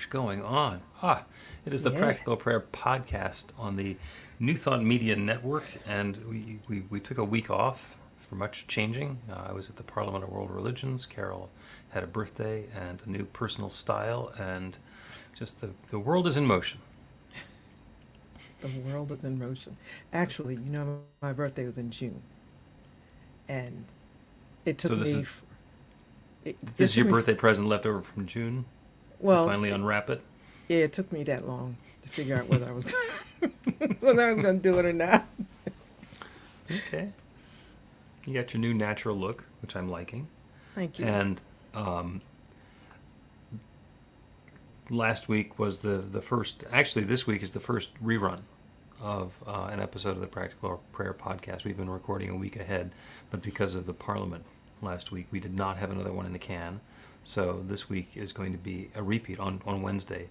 much going on. It is the Yeah. Practical Prayer podcast on the New Thought Media Network, and we took a week off for much changing. I was at the Parliament of World Religions. Carol had a birthday and a new personal style, and just the world is in motion. The world is in motion. Actually, my birthday was in June, and it So took this me. is It this is your took me. birthday present left over from June to Well, finally unwrap it. yeah, it took me that long to figure out whether I was whether I was going to do it or not. Okay. You got your new natural look, which I'm liking. Thank you. And last week was the first, actually, this week is the first rerun of an episode of the Practical Prayer podcast. We've been recording a week ahead, but because of the Parliament last week, we did not have another one in the can. So this week is going to be a repeat on Wednesday.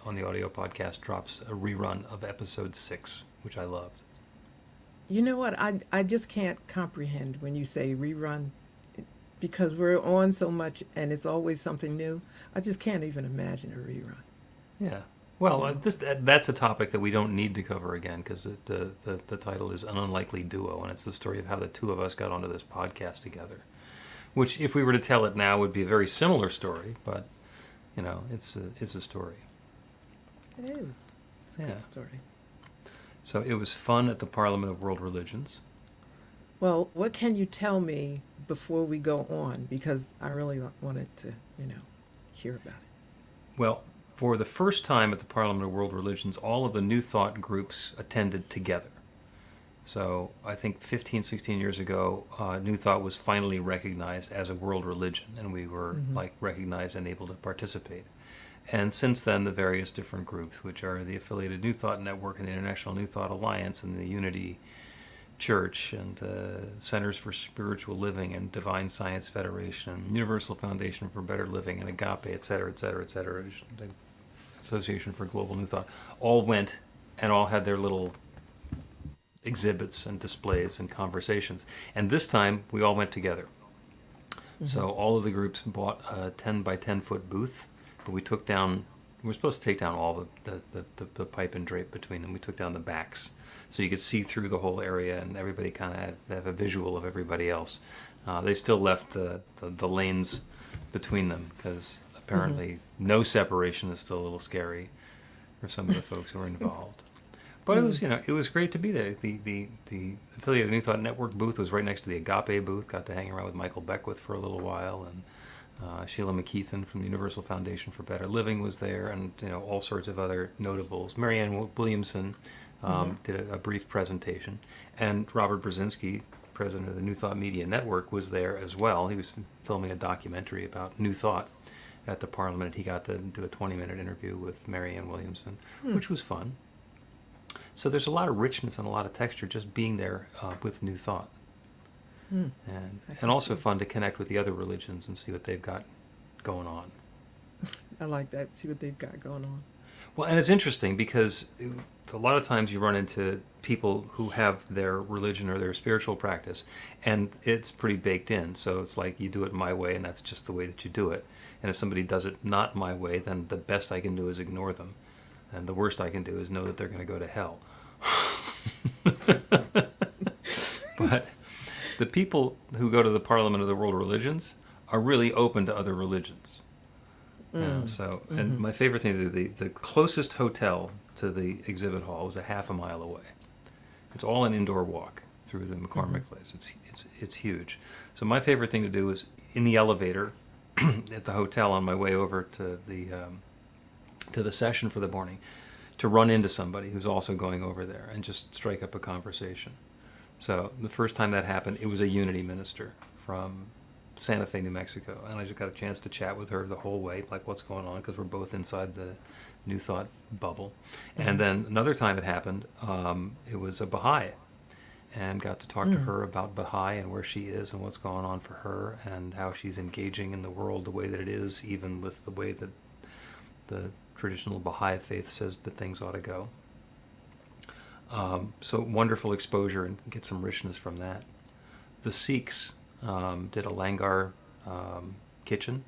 On the audio podcast drops a rerun of episode 6, which I loved. You know what? I just can't comprehend when you say rerun because we're on so much and it's always something new. I just can't even imagine a rerun. Yeah. Well, Yeah. that's a topic that we don't need to cover again because the title is An Unlikely Duo, and it's the story of how the two of us got onto this podcast together. Which, if we were to tell it now, would be a very similar story, but, it's a story. It is. It's a Yeah. good story. So it was fun at the Parliament of World Religions. Well, what can you tell me before we go on? Because I really wanted to, hear about it. Well, for the first time at the Parliament of World Religions, all of the New Thought groups attended together. So I think 15, 16 years ago, New Thought was finally recognized as a world religion, and we were recognized and able to participate. And since then, the various different groups, which are the Affiliated New Thought Network and the International New Thought Alliance and the Unity Church and the Centers for Spiritual Living and Divine Science Federation, Universal Foundation for Better Living and Agape, et cetera, the Association for Global New Thought, all went and all had their little exhibits and displays and conversations. And this time, we all went together. So all of the groups bought a 10 by 10 foot booth, but we were supposed to take down all the pipe and drape between them. We took down the backs so you could see through the whole area and everybody kind of have a visual of everybody else. They still left the lanes between them because apparently no separation is still a little scary for some of the folks who are involved. But it was great to be there. The Affiliated New Thought Network booth was right next to the Agape booth. Got to hang around with Michael Beckwith for a little while, and Sheila McKeithen from the Universal Foundation for Better Living was there, and all sorts of other notables. Marianne Williamson did a brief presentation, and Robert Brzezinski, president of the New Thought Media Network, was there as well. He was filming a documentary about New Thought at the Parliament. He got to do a 20-minute interview with Marianne Williamson, which was fun. So there's a lot of richness and a lot of texture just being there with New Thought. And also fun to connect with the other religions and see what they've got going on. I like that. See what they've got going on. Well, and it's interesting because a lot of times you run into people who have their religion or their spiritual practice, and it's pretty baked in. So it's like you do it my way, and that's just the way that you do it. And if somebody does it not my way, then the best I can do is ignore them. And the worst I can do is know that they're going to go to hell. But the people who go to the Parliament of the World Religions are really open to other religions. And my favorite thing to do, the closest hotel to the exhibit hall was a half a mile away. It's all an indoor walk through the McCormick Place. It's huge. So my favorite thing to do is in the elevator at the hotel on my way over to the session for the morning, to run into somebody who's also going over there and just strike up a conversation. So the first time that happened, it was a Unity minister from Santa Fe, New Mexico, and I just got a chance to chat with her the whole way, like what's going on, because we're both inside the New Thought bubble. And then another time it happened, it was a Baha'i, and got to talk to her about Baha'i and where she is and what's going on for her and how she's engaging in the world the way that it is, even with the way that the traditional Baha'i faith says that things ought to go. So wonderful exposure and get some richness from that. The Sikhs did a langar kitchen,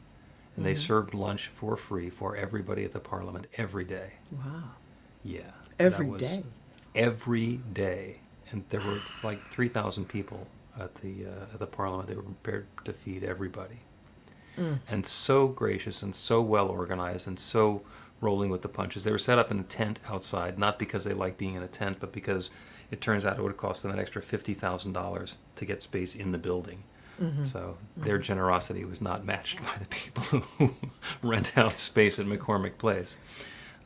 and they served lunch for free for everybody at the Parliament every day. Wow. Yeah, Every day. every day, and there were like 3,000 people at the Parliament. They were prepared to feed everybody, and so gracious and so well organized and so rolling with the punches. They were set up in a tent outside, not because they liked being in a tent, but because it turns out it would have cost them an extra $50,000 to get space in the building. So their generosity was not matched by the people who rent out space at McCormick Place.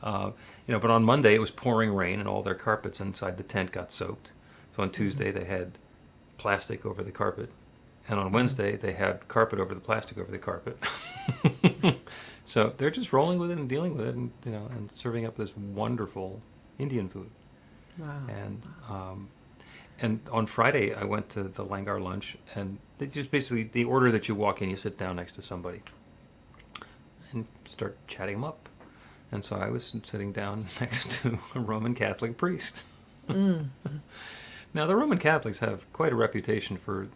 But on Monday it was pouring rain and all their carpets inside the tent got soaked. So on Tuesday they had plastic over the carpet, and on Wednesday they had carpet over the plastic over the carpet. So they're just rolling with it and dealing with it, and serving up this wonderful Indian food. Wow. And on Friday, I went to the Langar lunch, and they just basically, the order that you walk in, you sit down next to somebody and start chatting them up. And so I was sitting down next to a Roman Catholic priest. Now, the Roman Catholics have quite a reputation for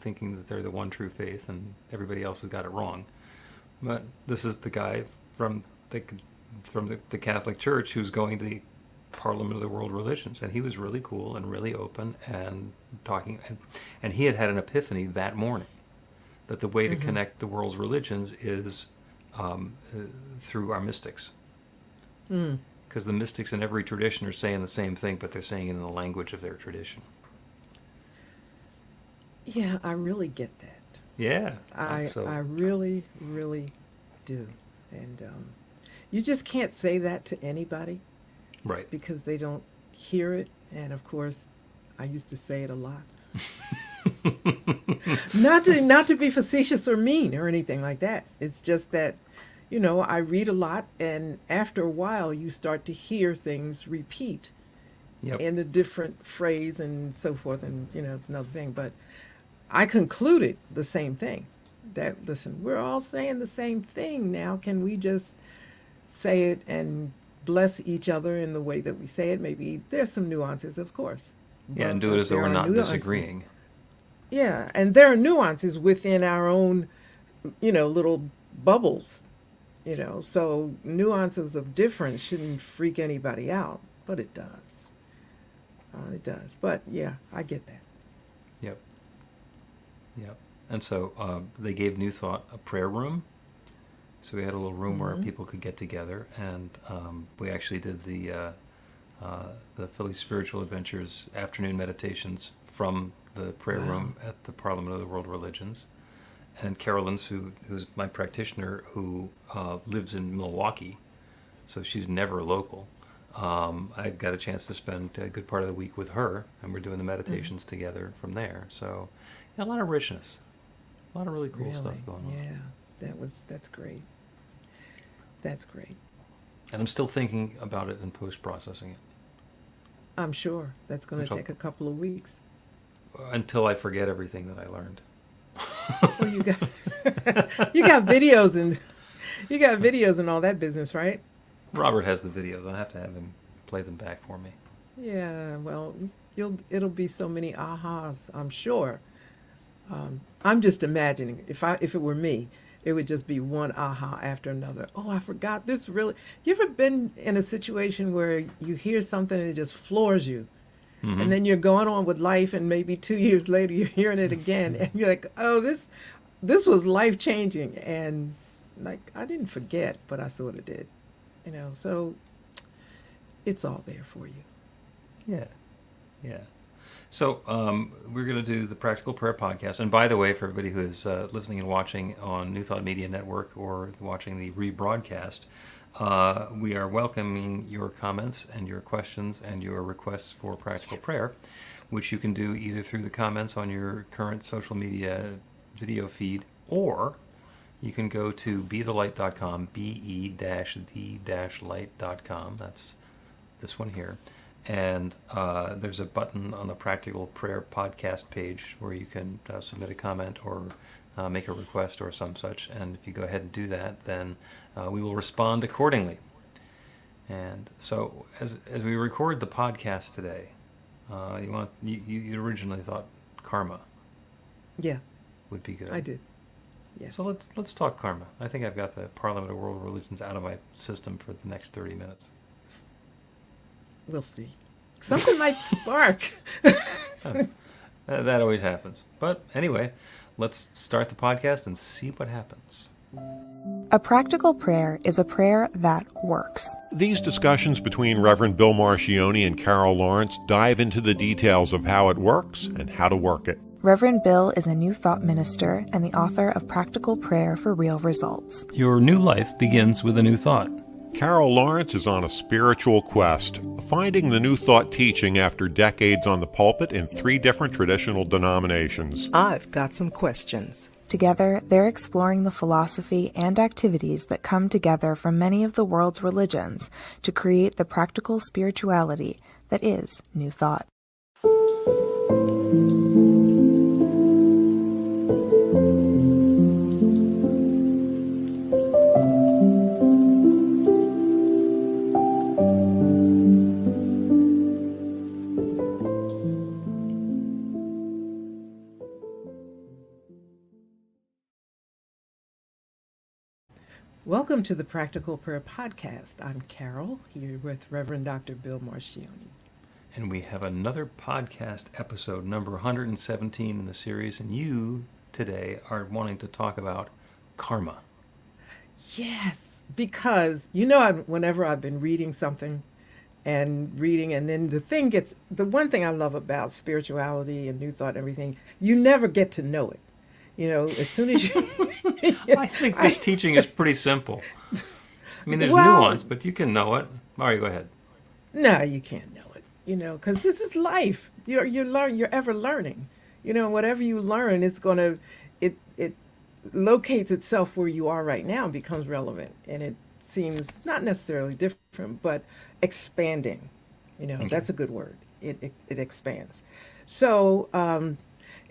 thinking that they're the one true faith and everybody else has got it wrong. But this is the guy from the Catholic Church who's going to the Parliament of the World Religions, and he was really cool and really open and talking, and he had an epiphany that morning that the way to connect the world's religions is through our mystics, because the mystics in every tradition are saying the same thing, but they're saying it in the language of their tradition. Yeah, I really get that. Yeah, I really, really do. And you just can't say that to anybody. Right. Because they don't hear it. And of course, I used to say it a lot. Not to be facetious or mean or anything like that. It's just that, I read a lot, and after a while you start to hear things repeat in a different phrase and so forth, and it's another thing. But I concluded the same thing. That, listen, we're all saying the same thing now. Can we just say it and bless each other in the way that we say it? Maybe there's some nuances, of course. Yeah, and do it as though we're not disagreeing. Yeah, and there are nuances within our own, little bubbles, so nuances of difference shouldn't freak anybody out, but it does. It does. But yeah, I get that. Yep. And so they gave New Thought a prayer room. So we had a little room where people could get together, and we actually did the Philly Spiritual Adventures afternoon meditations from the prayer room at the Parliament of the World Religions. And Carolyn's, who's my practitioner, who lives in Milwaukee, so she's never local. I got a chance to spend a good part of the week with her, and we're doing the meditations together from there. So a lot of richness, a lot of really cool stuff going on. Yeah, that's great. That's great. And I'm still thinking about it and post-processing it. I'm sure that's going to take a couple of weeks. Until I forget everything that I learned. Well, you got videos and all that business, right? Robert has the videos. I'll have to have him play them back for me. Yeah, well, it'll be so many ahas, I'm sure. I'm just imagining if it were me, it would just be one aha after another. Oh, I forgot this really. You ever been in a situation where you hear something and it just floors you? And then you're going on with life, and maybe 2 years later you're hearing it again, and you're like, oh, this was life-changing. And I didn't forget, but I sort of did. So it's all there for you. Yeah. So we're going to do the Practical Prayer Podcast. And by the way, for everybody who is listening and watching on New Thought Media Network or watching the rebroadcast, we are welcoming your comments and your questions and your requests for practical prayer, which you can do either through the comments on your current social media video feed, or you can go to bethelight.com, be-the-light.com. That's this one here. And there's a button on the Practical Prayer Podcast page where you can submit a comment or make a request or some such. And if you go ahead and do that, then we will respond accordingly. And so as we record the podcast today, you originally thought karma Yeah, would be good. I did. Yes. So let's talk karma. I think I've got the Parliament of World Religions out of my system for the next 30 minutes. We'll see. Something might spark. That always happens. But anyway, let's start the podcast and see what happens. A practical prayer is a prayer that works. These discussions between Reverend Bill Marchiony and Carol Lawrence dive into the details of how it works and how to work it. Reverend Bill is a New Thought minister and the author of Practical Prayer for Real Results. Your new life begins with a new thought. Carol Lawrence is on a spiritual quest, finding the New Thought teaching after decades on the pulpit in 3 different traditional denominations. I've got some questions. Together, they're exploring the philosophy and activities that come together from many of the world's religions to create the practical spirituality that is New Thought. Welcome to the Practical Prayer Podcast. I'm Carol, here with Reverend Dr. Bill Marchiony. And we have another podcast episode, number 117 in the series, and you today are wanting to talk about karma. Yes, because, whenever I've been reading something and then the one thing I love about spirituality and New Thought and everything, you never get to know it. As soon as you... I think this teaching is pretty simple. I mean, there's nuance, but you can know it. Mario, go ahead. No, you can't know it, because this is life. You're ever learning. Whatever you learn, it locates itself where you are right now and becomes relevant. And it seems not necessarily different, but expanding. Okay. That's a good word. It expands. So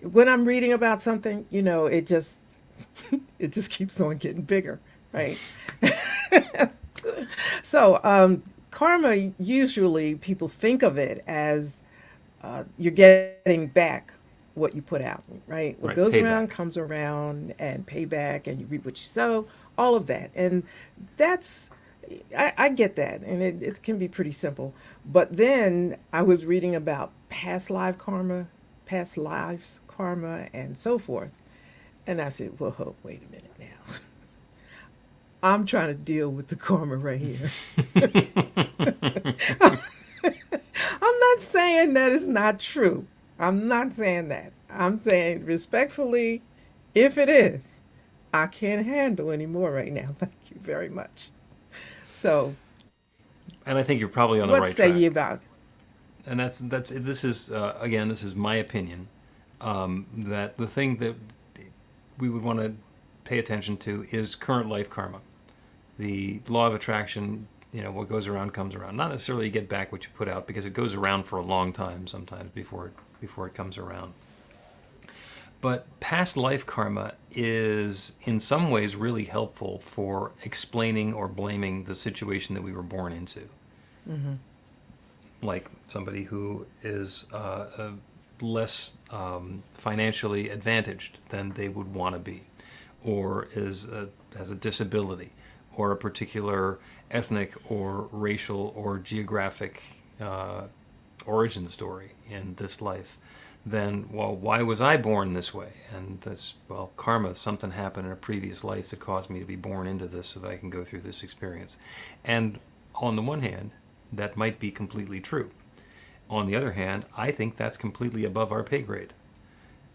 when I'm reading about something, it just keeps on getting bigger, right? So karma, usually people think of it as you're getting back what you put out, right? What goes around comes around, and payback, and you reap what you sow, all of that. And I get that, and it can be pretty simple. But then I was reading about past lives karma, and so forth. And I said, well, wait a minute now. I'm trying to deal with the karma right here. I'm not saying that it's not true. I'm not saying that. I'm saying respectfully, if it is, I can't handle anymore right now. Thank you very much. So. And I think you're probably on the right track. What say you about? And this is my opinion, that the thing that we would want to pay attention to is current life karma. The law of attraction, what goes around comes around. Not necessarily you get back what you put out, because it goes around for a long time sometimes before it comes around. But past life karma is in some ways really helpful for explaining or blaming the situation that we were born into. Mm-hmm. Like somebody who is less financially advantaged than they would want to be, or has a disability, or a particular ethnic or racial or geographic origin story in this life, then, well, why was I born this way? And karma, something happened in a previous life that caused me to be born into this so that I can go through this experience. And on the one hand, that might be completely true. On the other hand, I think that's completely above our pay grade.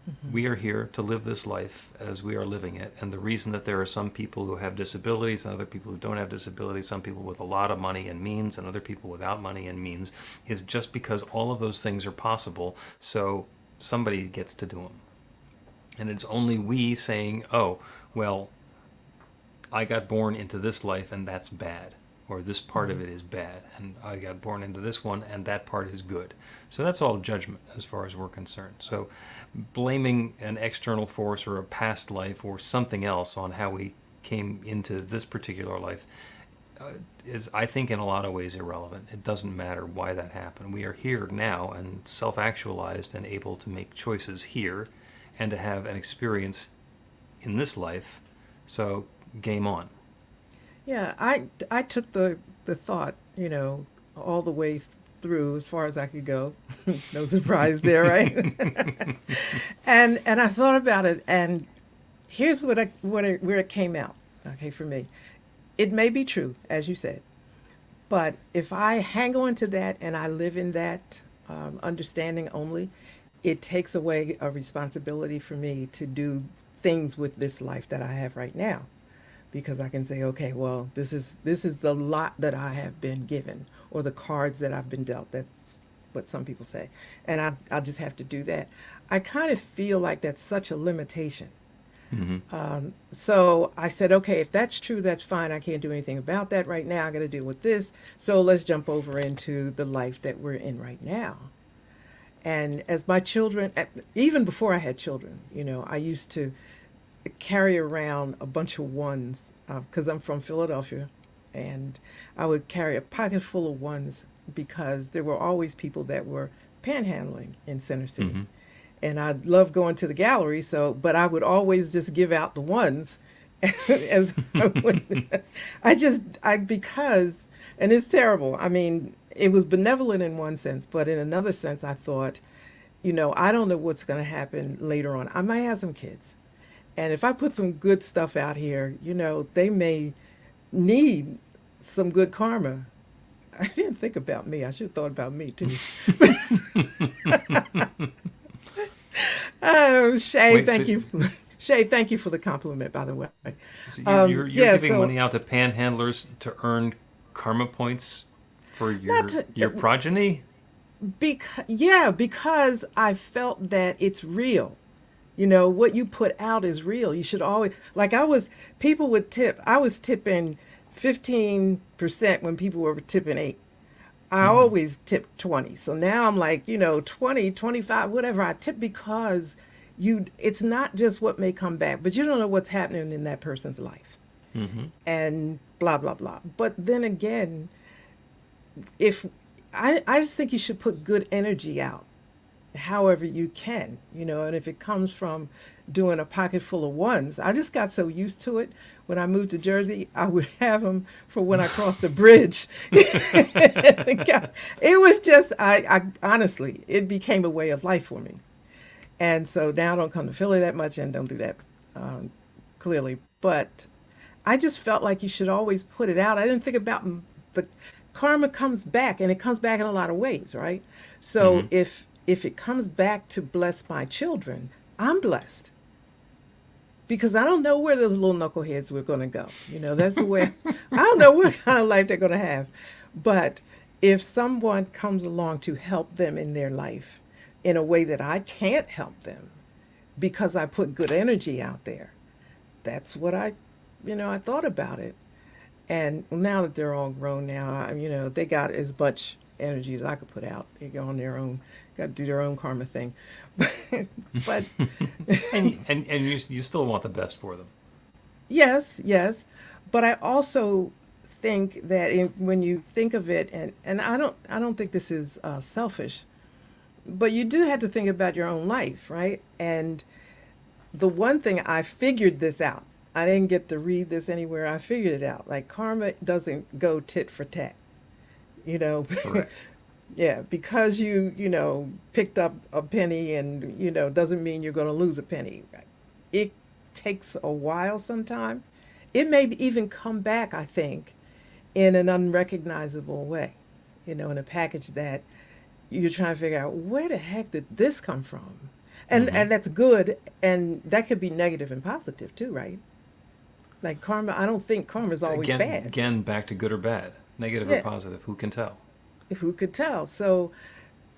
Mm-hmm. We are here to live this life as we are living it, and the reason that there are some people who have disabilities and other people who don't have disabilities, some people with a lot of money and means and other people without money and means, is just because all of those things are possible, so somebody gets to do them. And it's only we saying, oh, well, I got born into this life and that's bad, or this part of it is bad, and I got born into this one and that part is good. So that's all judgment as far as we're concerned. So blaming an external force or a past life or something else on how we came into this particular life is, I think, in a lot of ways irrelevant. It doesn't matter why that happened. We are here now and self-actualized and able to make choices here and to have an experience in this life. So game on. Yeah, I took the thought, all the way through as far as I could go. No surprise there, right? And I thought about it, and here's where it came out. Okay, for me, it may be true, as you said, but if I hang on to that and I live in that understanding only, it takes away a responsibility for me to do things with this life that I have right now, because I can say, okay, well, this is the lot that I have been given, or the cards that I've been dealt. That's what some people say, and I just have to do that. I kind of feel like that's such a limitation. So I said, okay, if that's true, that's fine. I can't do anything about that right now. I got to deal with this. So let's jump over into the life that we're in right now. And as my children, even before I had children, I used to carry around a bunch of ones because I'm from Philadelphia, and I would carry a pocket full of ones because there were always people that were panhandling in Center City. And I loved going to the gallery, but I would always just give out the ones as I would. Because, and it's terrible. I mean, it was benevolent in one sense, but in another sense, I thought, I don't know what's going to happen later on. I might have some kids. And if I put some good stuff out here, they may need some good karma. I didn't think about me. I should have thought about me too. Oh, Shay, Wait, thank so- you. Shay, thank you for the compliment, by the way. So you're yeah, giving so- money out to panhandlers to earn karma points for your progeny? Because I felt that it's real. What you put out is real. You should always, people would tip. I was tipping 15% when people were tipping 8. I always tip 20. So now I'm like, 20, 25, whatever. I tip because it's not just what may come back, but you don't know what's happening in that person's life. And blah, blah, blah. But then again, if I just think you should put good energy out however you can, and if it comes from doing a pocket full of ones. I just got so used to it. When I moved to Jersey, I would have them for when I crossed the bridge. It was just, I honestly, it became a way of life for me. And so now I don't come to Philly that much and don't do that clearly. But I just felt like you should always put it out. I didn't think about the karma comes back, and it comes back in a lot of ways, right? So if it comes back to bless my children, I'm blessed. Because I don't know where those little knuckleheads were going to go. That's the way, I don't know what kind of life they're going to have. But if someone comes along to help them in their life in a way that I can't help them because I put good energy out there, that's what I thought about it. And now that they're all grown now, they got as much energy as I could put out. They go on their own, got to do their own karma thing. But and you still want the best for them. yes. But I also think that when you think of it, and I don't think this is selfish, but you do have to think about your own life, right? And the one thing, I figured this out. I didn't get to read this anywhere. I figured it out. Like, karma doesn't go tit for tat. Correct. Yeah, because you picked up a penny and, doesn't mean you're going to lose a penny. It takes a while sometime. It may even come back, I think, in an unrecognizable way, in a package that you're trying to figure out, where the heck did this come from? And that's good, and that could be negative and positive too, right? Like karma, I don't think karma is always bad. Again, back to good or bad, negative or positive, who can tell? Who could tell? So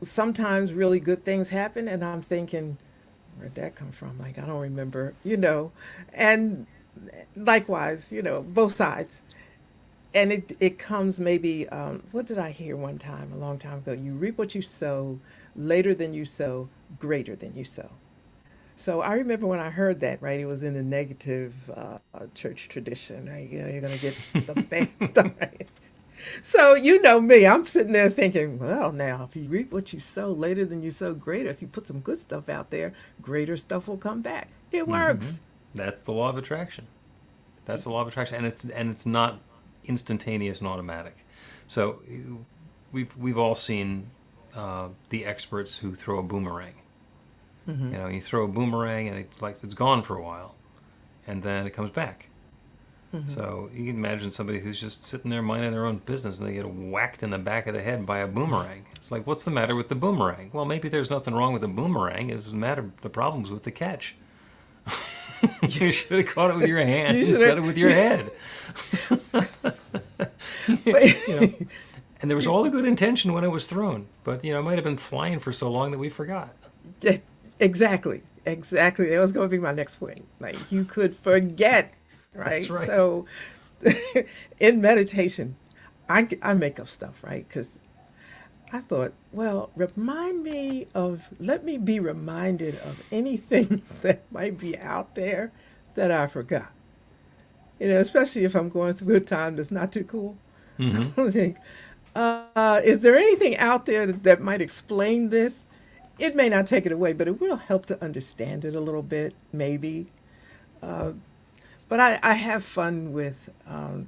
sometimes really good things happen, and I'm thinking, where'd that come from? Like, I don't remember, and likewise, both sides. And it comes maybe, what did I hear one time, a long time ago? You reap what you sow, later than you sow, greater than you sow. So I remember when I heard that, right, it was in the negative church tradition, right? You're going to get the bad stuff, right? So me, I'm sitting there thinking, well, now, if you reap what you sow, later than you sow, greater. If you put some good stuff out there, greater stuff will come back. It works. That's the law of attraction. That's the law of attraction, and it's not instantaneous and automatic. So we've all seen the experts who throw a boomerang. Mm-hmm. You know, you throw a boomerang and it's like it's gone for a while, and then it comes back. Mm-hmm. So you can imagine somebody who's just sitting there minding their own business and they get whacked in the back of the head by a boomerang. It's like, what's the matter with the boomerang? Well, maybe there's nothing wrong with the boomerang. The problem's with the catch. You should have caught it with your hand instead of with your head. You know, and there was all the good intention when it was thrown, but it might have been flying for so long that we forgot. Yeah, exactly. That was going to be my next point. Like, you could forget, right? That's right. So in meditation, I make up stuff, right? Because I thought, well, let me be reminded of anything that might be out there that I forgot. Especially if I'm going through a time that's not too cool. Mm-hmm. I think, is there anything out there that might explain this? It may not take it away, but it will help to understand it a little bit, maybe. But I have fun with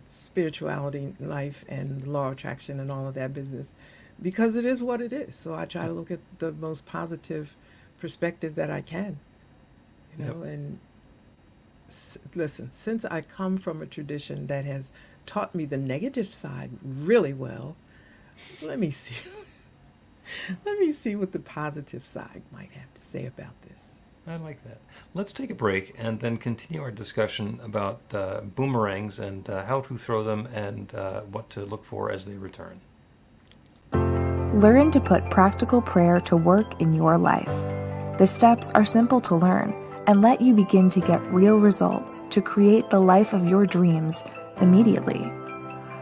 spirituality, life, and law of attraction and all of that business because it is what it is. So I try to look at the most positive perspective that I can, and listen, since I come from a tradition that has taught me the negative side really well, let me see. Let me see what the positive side might have to say about this. I like that. Let's take a break and then continue our discussion about boomerangs and how to throw them and what to look for as they return. Learn to put practical prayer to work in your life. The steps are simple to learn and let you begin to get real results to create the life of your dreams immediately.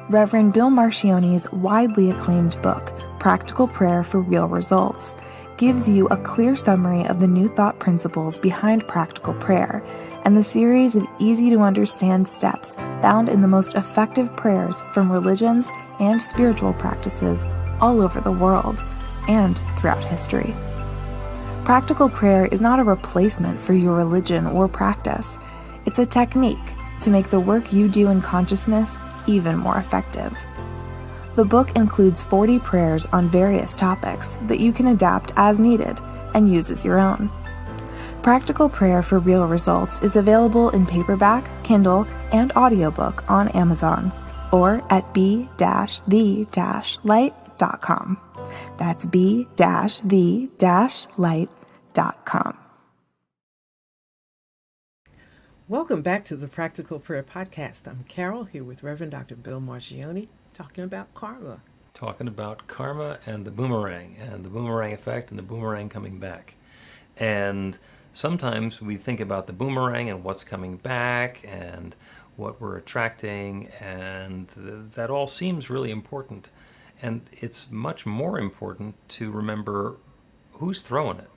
Reverend Bill Marchiony's widely acclaimed book, Practical Prayer for Real Results, gives you a clear summary of the New Thought principles behind practical prayer and the series of easy-to-understand steps found in the most effective prayers from religions and spiritual practices all over the world and throughout history. Practical prayer is not a replacement for your religion or practice. It's a technique to make the work you do in consciousness even more effective. The book includes 40 prayers on various topics that you can adapt as needed and use as your own. Practical Prayer for Real Results is available in paperback, Kindle, and audiobook on Amazon or at b-the-light.com. That's b-the-light.com. Welcome back to the Practical Prayer Podcast. I'm Carol, here with Reverend Dr. Bill Marchiony, talking about karma. Talking about karma and the boomerang effect and the boomerang coming back. And sometimes we think about the boomerang and what's coming back and what we're attracting, and that all seems really important. And it's much more important to remember who's throwing it.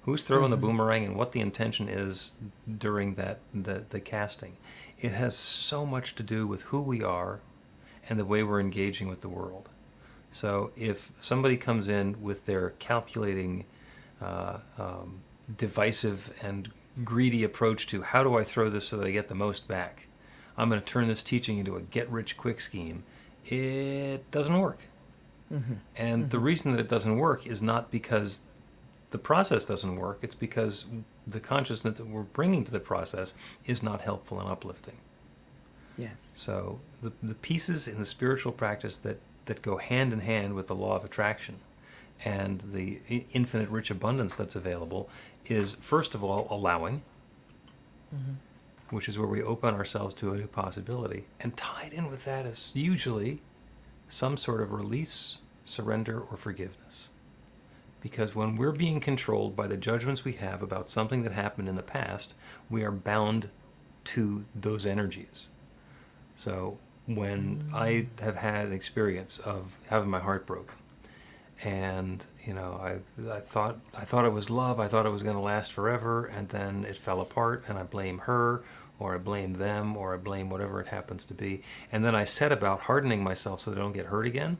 Who's throwing the boomerang and what the intention is during the casting. It has so much to do with who we are and the way we're engaging with the world. So if somebody comes in with their calculating, divisive and greedy approach to how do I throw this so that I get the most back, I'm going to turn this teaching into a get-rich-quick scheme, it doesn't work. Mm-hmm. And the reason that it doesn't work is not because the process doesn't work, it's because the consciousness that we're bringing to the process is not helpful and uplifting. Yes. So the pieces in the spiritual practice that go hand in hand with the law of attraction and the infinite rich abundance that's available is, first of all, allowing, which is where we open ourselves to a new possibility. And tied in with that is usually some sort of release, surrender, or forgiveness. Because when we're being controlled by the judgments we have about something that happened in the past, we are bound to those energies. So when I have had an experience of having my heart broken, and I thought it was love, I thought it was going to last forever, and then it fell apart, and I blame her, or I blame them, or I blame whatever it happens to be, and then I set about hardening myself so that I don't get hurt again.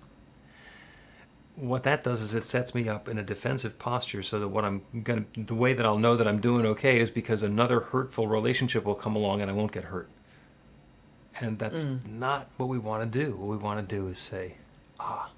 what that does is it sets me up in a defensive posture so that the way that I'll know that I'm doing okay is because another hurtful relationship will come along and I won't get hurt. And that's not what we want to do. What we want to do is say, I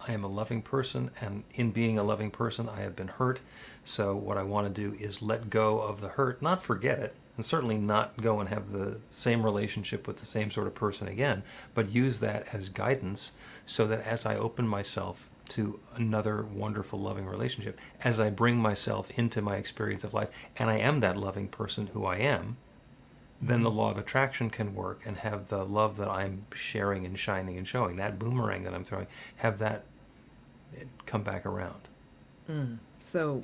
am a loving person, and in being a loving person, I have been hurt. So what I want to do is let go of the hurt, not forget it, and certainly not go and have the same relationship with the same sort of person again, but use that as guidance so that as I open myself to another wonderful, loving relationship, as I bring myself into my experience of life, and I am that loving person who I am, then the law of attraction can work and have the love that I'm sharing and shining and showing, that boomerang that I'm throwing, have that come back around. So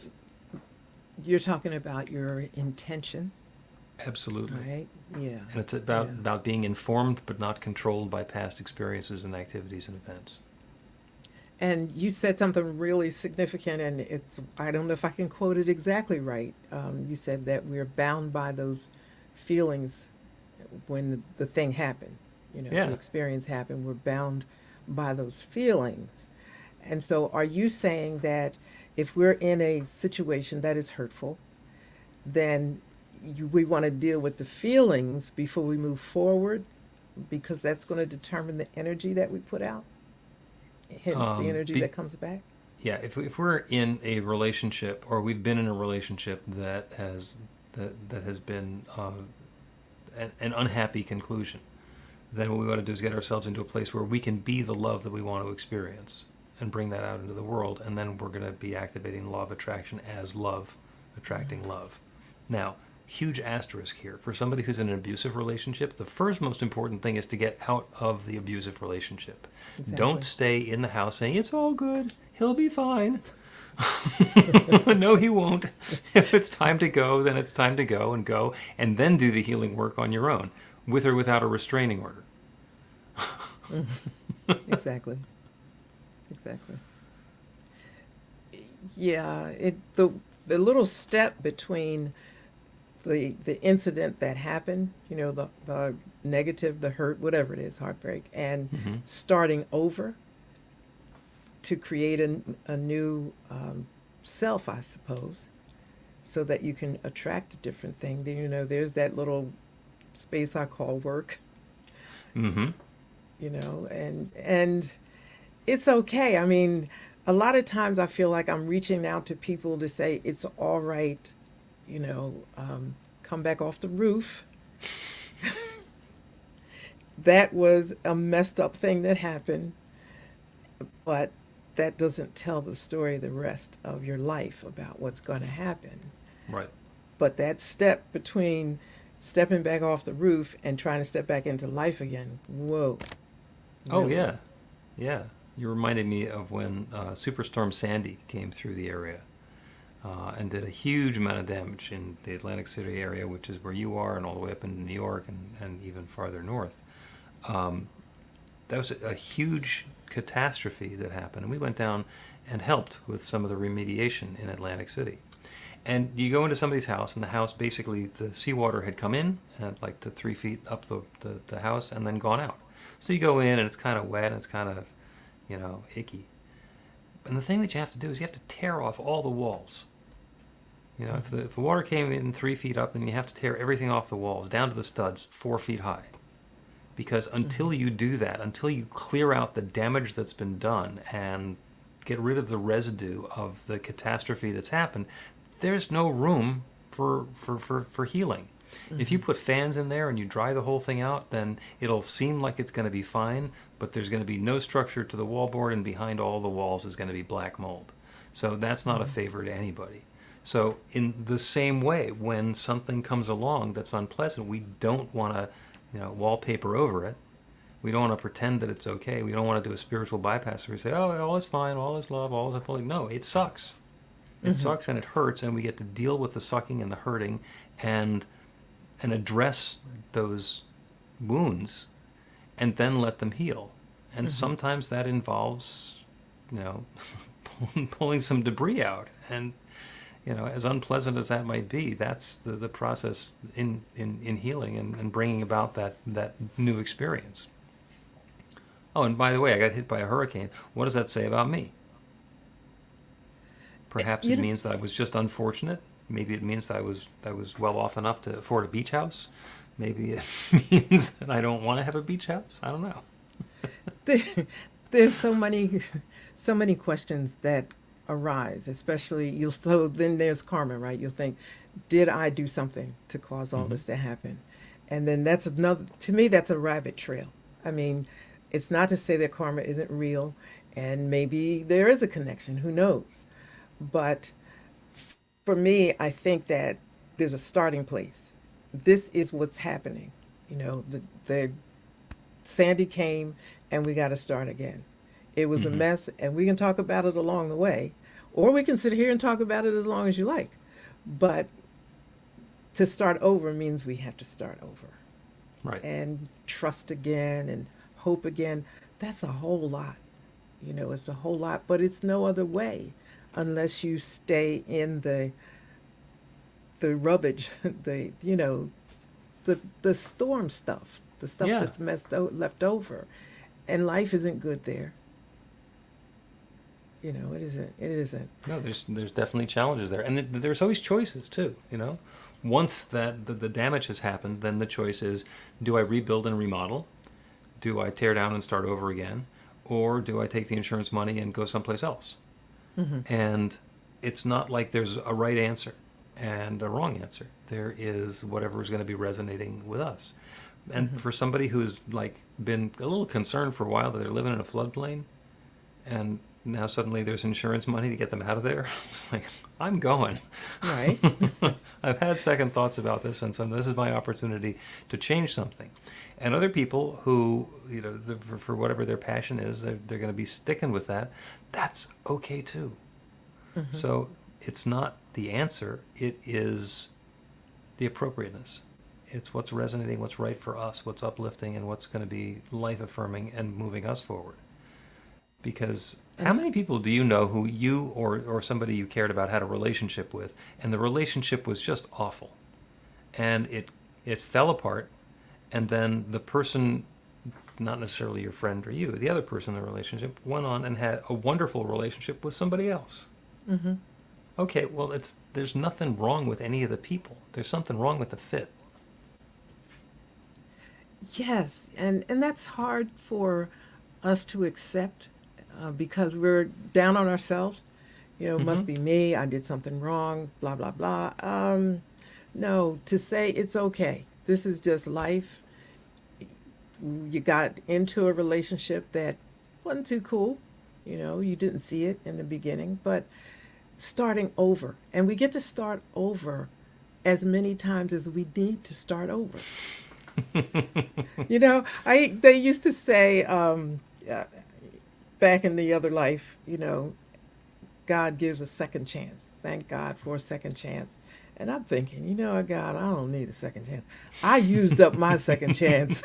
you're talking about your intention, Absolutely. right? Yeah. And it's about being informed but not controlled by past experiences and activities and events. And you said something really significant, and I don't know if I can quote it exactly right. You said that we're bound by those feelings when the thing happened, Yeah. the experience happened. We're bound by those feelings. And so are you saying that if we're in a situation that is hurtful, then we want to deal with the feelings before we move forward, because that's going to determine the energy that we put out? Hence the energy that comes back? Yeah, if we're in a relationship, or we've been in a relationship that has been an unhappy conclusion, then what we want to do is get ourselves into a place where we can be the love that we want to experience and bring that out into the world, and then we're going to be activating the law of attraction as love, attracting love. Now, huge asterisk here. For somebody who's in an abusive relationship, the first most important thing is to get out of the abusive relationship. Exactly. Don't stay in the house saying, it's all good, he'll be fine. No, he won't. If it's time to go, then it's time to go, and then do the healing work on your own, with or without a restraining order. Exactly. Yeah, the little step between the incident that happened, the negative, the hurt, whatever it is, heartbreak, and starting over to create a new self, I suppose, so that you can attract a different thing. There's that little space I call work. And it's okay. I mean, a lot of times I feel like I'm reaching out to people to say it's all right, come back off the roof. That was a messed up thing that happened, but that doesn't tell the story, the rest of your life about what's going to happen. Right. But that step between stepping back off the roof and trying to step back into life again, whoa. Oh, Really? yeah. Yeah. You reminded me of when Superstorm Sandy came through the area and did a huge amount of damage in the Atlantic City area, which is where you are, and all the way up into New York and even farther north. That was a huge catastrophe that happened. And we went down and helped with some of the remediation in Atlantic City. And you go into somebody's house, and the house, basically, the seawater had come in at like the 3 feet up the house and then gone out. So you go in, and it's kind of wet, and it's kind of, icky. And the thing that you have to do is you have to tear off all the walls. If the water came in 3 feet up, then you have to tear everything off the walls, down to the studs, 4 feet high. Because until you do that, until you clear out the damage that's been done and get rid of the residue of the catastrophe that's happened, there's no room for healing. If you put fans in there and you dry the whole thing out, then it'll seem like it's going to be fine, but there's going to be no structure to the wallboard, and behind all the walls is going to be black mold. So that's not a favor to anybody. So in the same way, when something comes along that's unpleasant, we don't want to wallpaper over it. We don't want to pretend that it's okay. We don't want to do a spiritual bypass where we say, oh, all is fine, all is love, all is holy. No, it sucks. It sucks and it hurts, and we get to deal with the sucking and the hurting and address those wounds and then let them heal. And sometimes that involves, pulling some debris out. And, as unpleasant as that might be, that's the process in healing and bringing about that new experience. Oh, and by the way, I got hit by a hurricane. What does that say about me? Perhaps You it know, means that I was just unfortunate. Maybe it means that I was well off enough to afford a beach house. Maybe it means that I don't want to have a beach house. I don't know. there- there's so many questions that arise, especially so then there's karma, right? You'll think, did I do something to cause all this to happen? And then that's another, to me, that's a rabbit trail. I mean, it's not to say that karma isn't real, and maybe there is a connection, who knows? But for me, I think that there's a starting place. This is what's happening. The Sandy came and we got to start again. It was a mess, and we can talk about it along the way, or we can sit here and talk about it as long as you like. But to start over means we have to start over Right. and trust again and hope again. That's a whole lot. It's a whole lot, but it's no other way unless you stay in the rubbish, the storm stuff, the stuff Yeah. that's left over, and life isn't good there. It isn't. It isn't. No, there's definitely challenges there, and there's always choices too. Once that the damage has happened, then the choice is: do I rebuild and remodel? Do I tear down and start over again, or do I take the insurance money and go someplace else? And it's not like there's a right answer and a wrong answer. There is whatever is going to be resonating with us. And for somebody who's been a little concerned for a while that they're living in a floodplain, and now suddenly there's insurance money to get them out of there, it's like, I'm going. Right. I've had second thoughts about this, and this is my opportunity to change something. And other people who, for whatever their passion is, they're going to be sticking with that. That's okay too. So it's not the answer, it is the appropriateness. It's what's resonating, what's right for us, what's uplifting, and what's going to be life-affirming and moving us forward. Because how many people do you know who you or somebody you cared about had a relationship with, and the relationship was just awful, and it fell apart, and then the person, not necessarily your friend or you, the other person in the relationship, went on and had a wonderful relationship with somebody else? Okay, well, there's nothing wrong with any of the people. There's something wrong with the fit. Yes, and that's hard for us to accept because we're down on ourselves. It must be me. I did something wrong. Blah blah blah. No, to say it's okay. This is just life. You got into a relationship that wasn't too cool. You didn't see it in the beginning, but starting over, and we get to start over as many times as we need to start over. They used to say back in the other life, God gives a second chance. Thank God for a second chance. And I'm thinking, God, I don't need a second chance. I used up my second chance.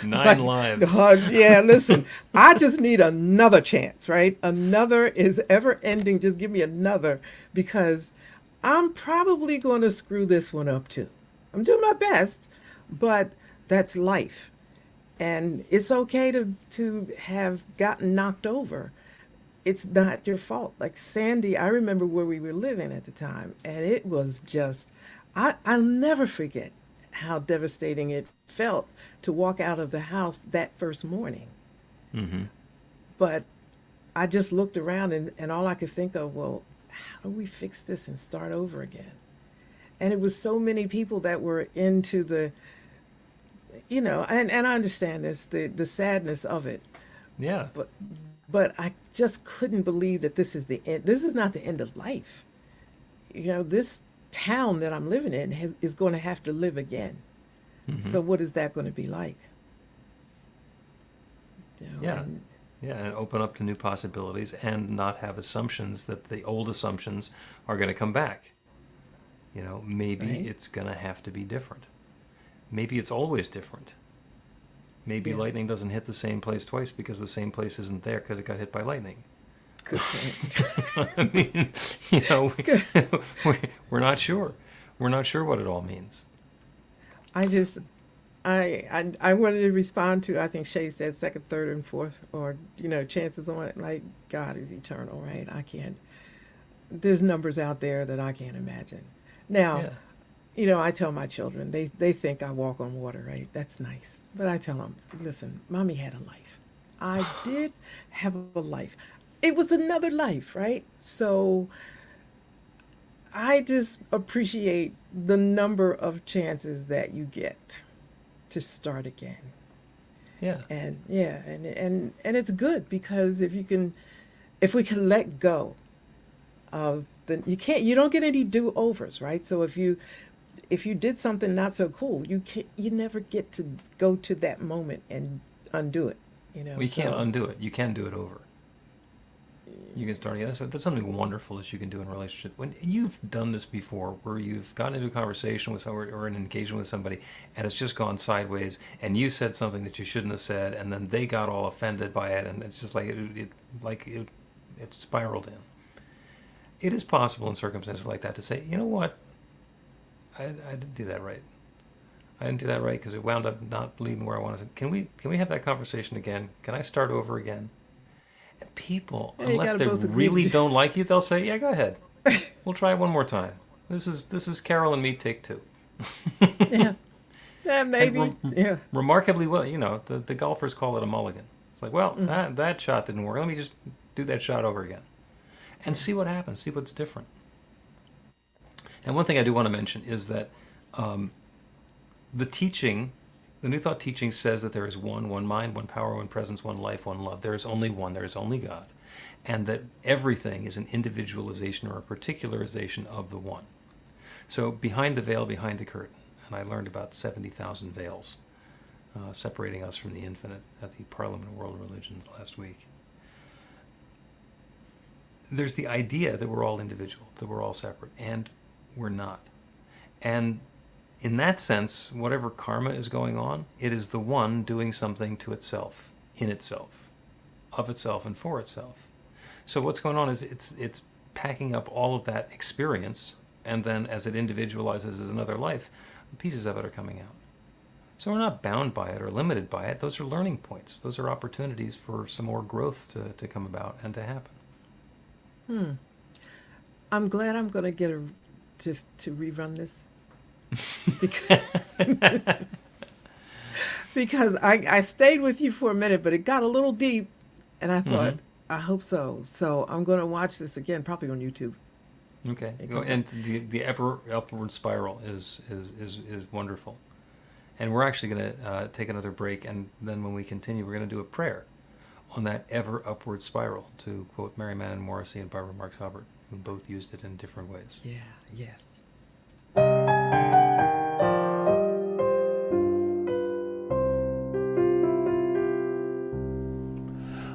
9 lives. Yeah, listen, I just need another chance, right? Another is ever ending. Just give me another, because I'm probably going to screw this one up too. I'm doing my best, but that's life. And it's okay to have gotten knocked over. It's not your fault. Like Sandy, I remember where we were living at the time, and it was just, I'll never forget how devastating it felt to walk out of the house that first morning. But I just looked around, and all I could think of, well, how do we fix this and start over again? And it was so many people that were into the, and I understand this, the sadness of it. Yeah. But I just couldn't believe that this is the end. This is not the end of life. This town that I'm living in is going to have to live again. So what is that going to be like? Yeah. And open up to new possibilities and not have assumptions that the old assumptions are going to come back. Maybe Right. it's going to have to be different. Maybe it's always different. Maybe Yeah. lightning doesn't hit the same place twice because the same place isn't there because it got hit by lightning. Good point. I mean, we're not sure. We're not sure what it all means. I wanted to respond to, I think Shay said second, third, and fourth, or chances on it. Like, God is eternal, right? I can't. there's numbers out there that I can't imagine. Now, Yeah. you know, I tell my children, they think I walk on water, right? That's nice. But I tell them, listen, mommy had a life. I did have a life. It was another life, right? So I just appreciate the number of chances that you get to start again. Yeah. And yeah, and it's good because if we can let go of you don't get any do-overs, right? So if you did something not so cool, you never get to go to that moment and undo it, you know. Well, you can't So undo it. You can do it over. You can start again. That's something wonderful that you can do in a relationship. When you've done this before, where you've gotten into a conversation with someone or an engagement with somebody, and it's just gone sideways, and you said something that you shouldn't have said, and then they got all offended by it, and it's just like it spiraled in. It is possible in circumstances like that to say, you know what, I didn't do that right. I didn't do that right because it wound up not leading where I wanted to. Can we have that conversation again? Can I start over again? And people, Yeah, you unless gotta they both agree to really do- don't like you, they'll say, "Yeah, go ahead. We'll try it one more time. This is Carol and me, take two." yeah, yeah, maybe, yeah. Remarkably well, you know, the golfers call it a mulligan. It's like, well, that shot didn't work. Let me just do that shot over again, and see what happens. See what's different. And one thing I do want to mention is that the teaching, the New Thought teaching says that there is one mind, one power, one presence, one life, one love. There is only one, there is only God. And that everything is an individualization or a particularization of the one. So behind the veil, behind the curtain, and I learned about 70,000 veils separating us from the infinite at the Parliament of World Religions last week. There's the idea that we're all individual, that we're all separate, and we're not. And in that sense, whatever karma is going on, it is the one doing something to itself, in itself, of itself, and for itself. So what's going on is it's packing up all of that experience, and then as it individualizes as another life, the pieces of it are coming out. So we're not bound by it or limited by it. Those are learning points. Those are opportunities for some more growth to come about and to happen. I'm glad I'm going to get to rerun this because, because I stayed with you for a minute, but it got a little deep, and I thought, I hope so. So I'm going to watch this again, probably on YouTube. Okay. It comes And the ever upward spiral is wonderful. And we're actually going to take another break, and then when we continue, we're going to do a prayer on that ever upward spiral, to quote Mary Mann Morrissey and Barbara Marx Hubbard, who both used it in different ways. Yeah, yes.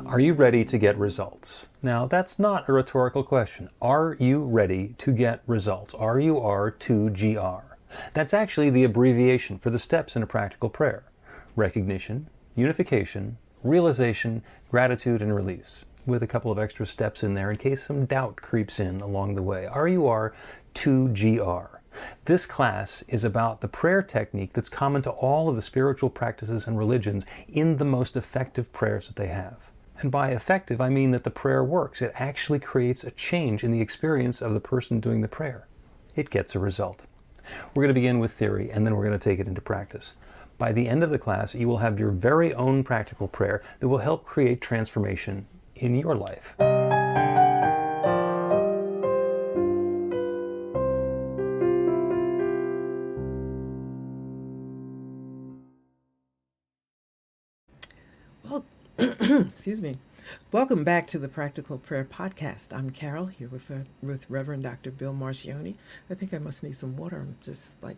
Are you ready to get results? Now, that's not a rhetorical question. Are you ready to get results? RUR2GR. That's actually the abbreviation for the steps in a practical prayer: recognition, unification, realization, gratitude, and release, with a couple of extra steps in there in case some doubt creeps in along the way. RUR2GR. This class is about the prayer technique that's common to all of the spiritual practices and religions in the most effective prayers that they have. And by effective, I mean that the prayer works. It actually creates a change in the experience of the person doing the prayer. It gets a result. We're going to begin with theory, and then we're going to take it into practice. By the end of the class, you will have your very own practical prayer that will help create transformation in your life. Well, excuse me. Welcome back to the Practical Prayer Podcast. I'm Carol, here with Reverend Dr. Bill Marchiony. I think I must need some water. I'm just like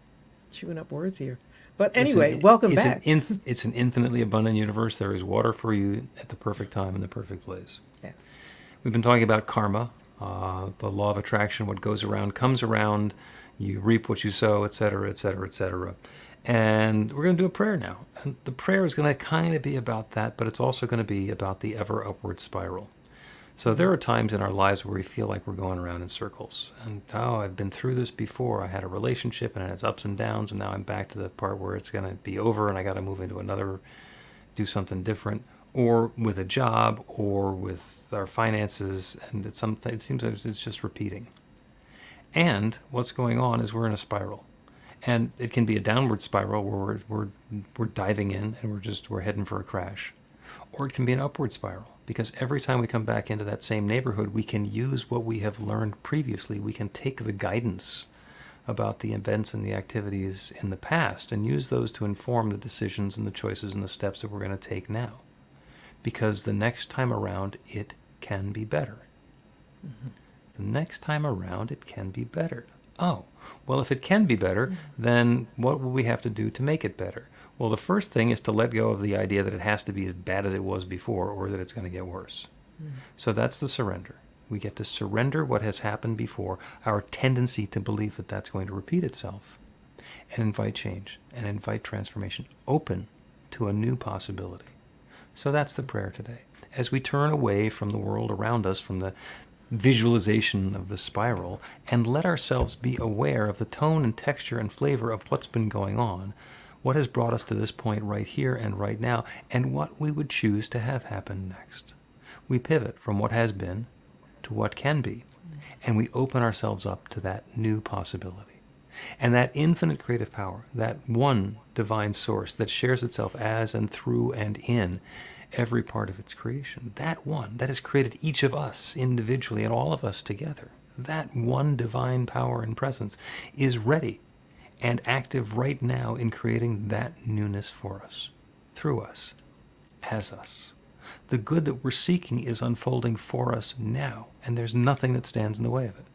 chewing up words here. But anyway, welcome back. It's an infinitely abundant universe. There is water for you at the perfect time in the perfect place. Yes. We've been talking about karma, the law of attraction. What goes around comes around. You reap what you sow, etc., etc., etc. And we're going to do a prayer now. And the prayer is going to kind of be about that, but it's also going to be about the ever upward spiral. So there are times in our lives where we feel like we're going around in circles. And, I've been through this before. I had a relationship and it has ups and downs, and now I'm back to the part where it's going to be over and I got to move into another, do something different. or with a job, or with our finances, and it seems like it's just repeating. And what's going on is we're in a spiral. And it can be a downward spiral where we're diving in and we're heading for a crash. Or it can be an upward spiral, because every time we come back into that same neighborhood, we can use what we have learned previously. We can take the guidance about the events and the activities in the past and use those to inform the decisions and the choices and the steps that we're going to take now. Because the next time around, it can be better. Mm-hmm. The next time around, it can be better. Oh, well, if it can be better, then what will we have to do to make it better? Well, the first thing is to let go of the idea that it has to be as bad as it was before, or that it's going to get worse. So that's the surrender. We get to surrender what has happened before, our tendency to believe that that's going to repeat itself, and invite change, and invite transformation, open to a new possibility. So that's the prayer today. As we turn away from the world around us, from the visualization of the spiral, and let ourselves be aware of the tone and texture and flavor of what's been going on, what has brought us to this point right here and right now, and what we would choose to have happen next. We pivot from what has been to what can be, and we open ourselves up to that new possibility. And that infinite creative power, that one divine source that shares itself as and through and in every part of its creation, that one that has created each of us individually and all of us together, that one divine power and presence is ready and active right now in creating that newness for us, through us, as us. The good that we're seeking is unfolding for us now, and there's nothing that stands in the way of it.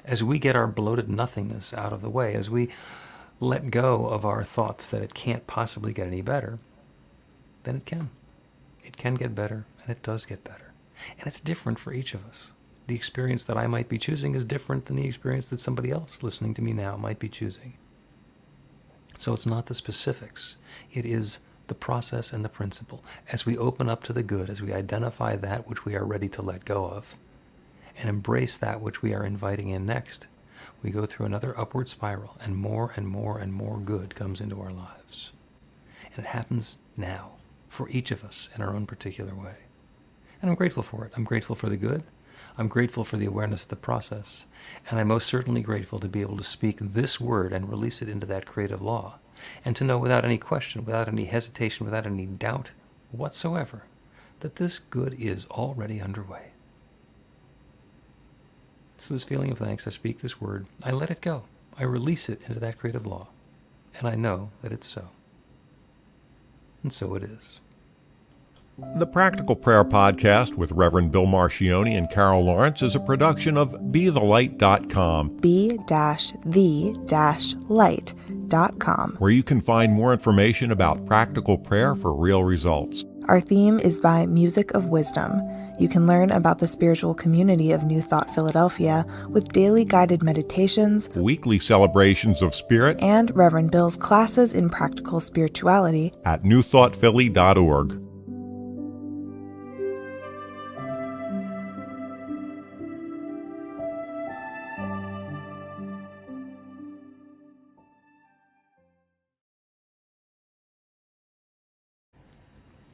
As we get our bloated nothingness out of the way, as we let go of our thoughts that it can't possibly get any better, then it can. It can get better, and it does get better. And it's different for each of us. The experience that I might be choosing is different than the experience that somebody else listening to me now might be choosing. So it's not the specifics. It is the process and the principle. As we open up to the good, as we identify that which we are ready to let go of, and embrace that which we are inviting in next, we go through another upward spiral, and more and more and more good comes into our lives. And it happens now, for each of us in our own particular way. And I'm grateful for it. I'm grateful for the good. I'm grateful for the awareness of the process. And I'm most certainly grateful to be able to speak this word and release it into that creative law. And to know without any question, without any hesitation, without any doubt whatsoever, that this good is already underway. So this feeling of thanks, I speak this word, I let it go. I release it into that creative law. And I know that it's so. And so it is. The Practical Prayer Podcast with Reverend Bill Marchiony and Carol Lawrence is a production of BeTheLight.com. be-the-light.com. Where you can find more information about practical prayer for real results. Our theme is by Music of Wisdom. You can learn about the spiritual community of New Thought Philadelphia with daily guided meditations, Weekly celebrations of spirit, and Reverend Bill's classes in practical spirituality at newthoughtphilly.org.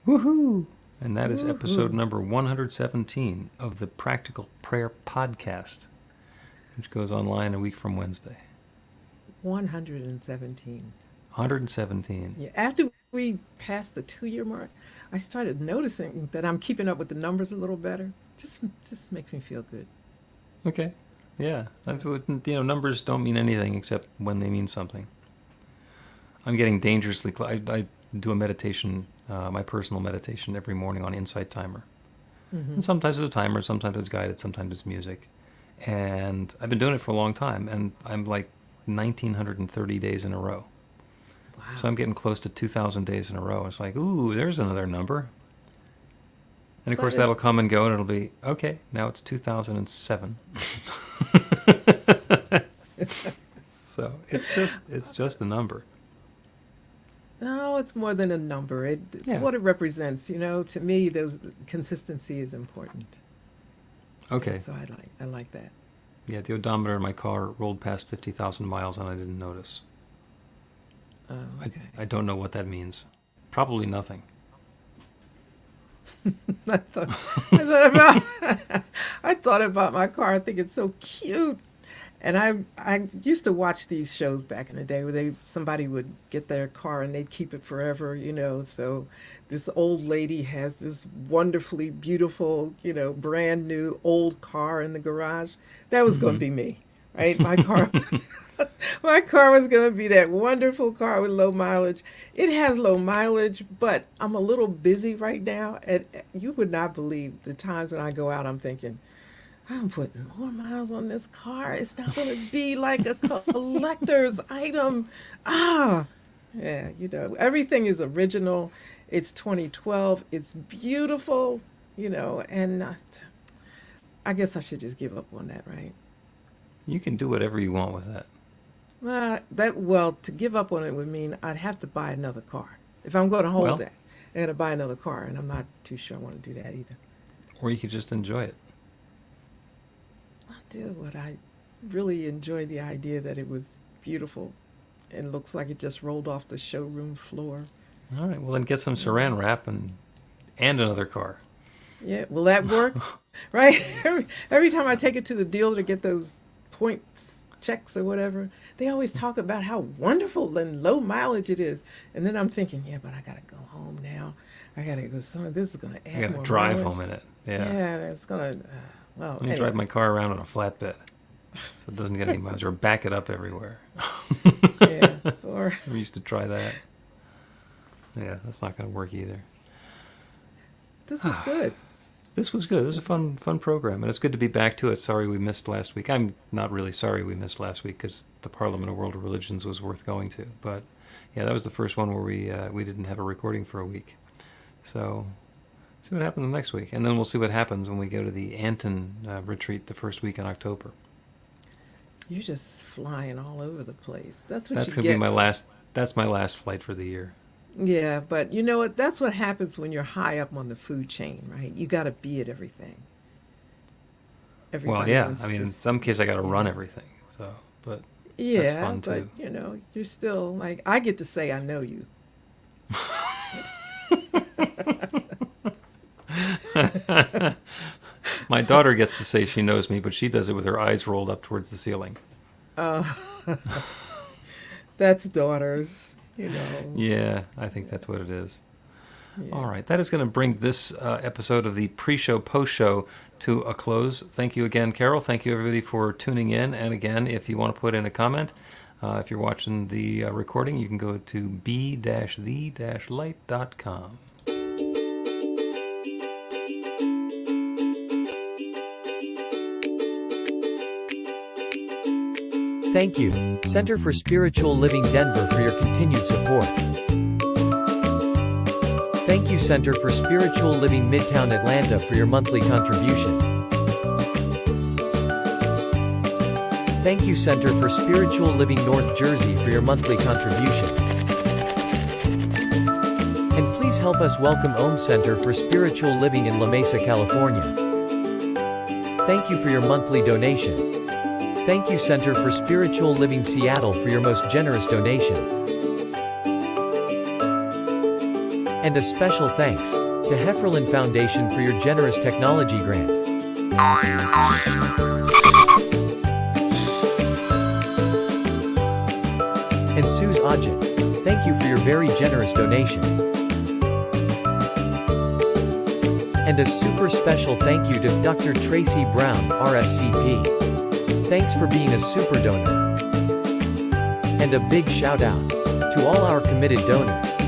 Woohoo! And that is episode number 117 of the Practical Prayer Podcast, which goes online a week from Wednesday. 117. 117. Yeah, after we passed the 2-year mark, I started noticing that I'm keeping up with the numbers a little better. Just makes me feel good. Okay. Yeah. Numbers don't mean anything except when they mean something. I'm getting dangerously close. I do a meditation, my personal meditation every morning on Insight Timer. Mm-hmm. And sometimes it's a timer, sometimes it's guided, sometimes it's music. And I've been doing it for a long time, and I'm like 1,930 days in a row. Wow. So I'm getting close to 2,000 days in a row. It's like, ooh, there's another number. And of course that'll come and go, and it'll be, okay, now it's 2007. So it's just a number. No, it's more than a number. It's what it represents. To me, consistency is important. Okay. So I like that. Yeah, the odometer in my car rolled past 50,000 miles and I didn't notice. Oh, okay. I don't know what that means. Probably nothing. I thought about my car. I think it's so cute. And I used to watch these shows back in the day where somebody would get their car and they'd keep it forever, So this old lady has this wonderfully beautiful, brand new old car in the garage. That was going to be me, right? My car my car was going to be that wonderful car with low mileage. It has low mileage, but I'm a little busy right now, and you would not believe the times when I go out I'm thinking, I'm putting more miles on this car. It's not going to be like a collector's item. Yeah, everything is original. It's 2012. It's beautiful, and I guess I should just give up on that, right? You can do whatever you want with that. To give up on it would mean I'd have to buy another car. If I'm going to hold Well, that, I got to buy another car, and I'm not too sure I want to do that either. Or you could just enjoy it. I do, but I really enjoyed the idea that it was beautiful. It looks like it just rolled off the showroom floor. All right, well then get some saran wrap and another car. Yeah, will that work? Right? Every time I take it to the dealer to get those points checks or whatever, they always talk about how wonderful and low mileage it is. And then I'm thinking, yeah, but I got to go home now. I got to go. This is going to add I got more to drive mileage. home in it. Yeah. Yeah, it's going to, Let me anyway. drive my car around on a flatbed so it doesn't get any miles, or back it up everywhere. Yeah, or We used to try that. Yeah, that's not going to work either. this was good. This was good. It was a fun program, and it's good to be back to it. Sorry we missed last week. I'm not really sorry we missed last week because the Parliament of World Religions was worth going to. But yeah, that was the first one where we didn't have a recording for a week. So see what happens next week, and then we'll see what happens when we go to the Anton retreat the first week in October. You're just flying all over the place. That's what That's you going to get. be my last. That's my last flight for the year. Yeah, but you know what? That's what happens when you're high up on the food chain, right? You got to be at everything. Well, Everybody yeah. wants I mean, to in some cases, I got to yeah. run everything. So, but Yeah, fun, but too. you're still like, I get to say I know you. My daughter gets to say she knows me, but she does it with her eyes rolled up towards the ceiling. That's daughters, Yeah, I think that's what it is. Yeah. All right, that is going to bring this episode of the pre-show, post-show to a close. Thank you again, Carol. Thank you, everybody, for tuning in. And again, if you want to put in a comment, if you're watching the recording, you can go to b-the-light.com. Thank you, Center for Spiritual Living Denver, for your continued support. Thank you, Center for Spiritual Living Midtown Atlanta, for your monthly contribution. Thank you, Center for Spiritual Living North Jersey, for your monthly contribution. And please help us welcome Om Center for Spiritual Living in La Mesa, California. Thank you for your monthly donation. Thank you, Center for Spiritual Living Seattle, for your most generous donation. And a special thanks to Hefferlin Foundation for your generous technology grant. And Suze Ajit, thank you for your very generous donation. And a super special thank you to Dr. Tracy Brown, RSCP. Thanks for being a super donor. And a big shout out to all our committed donors.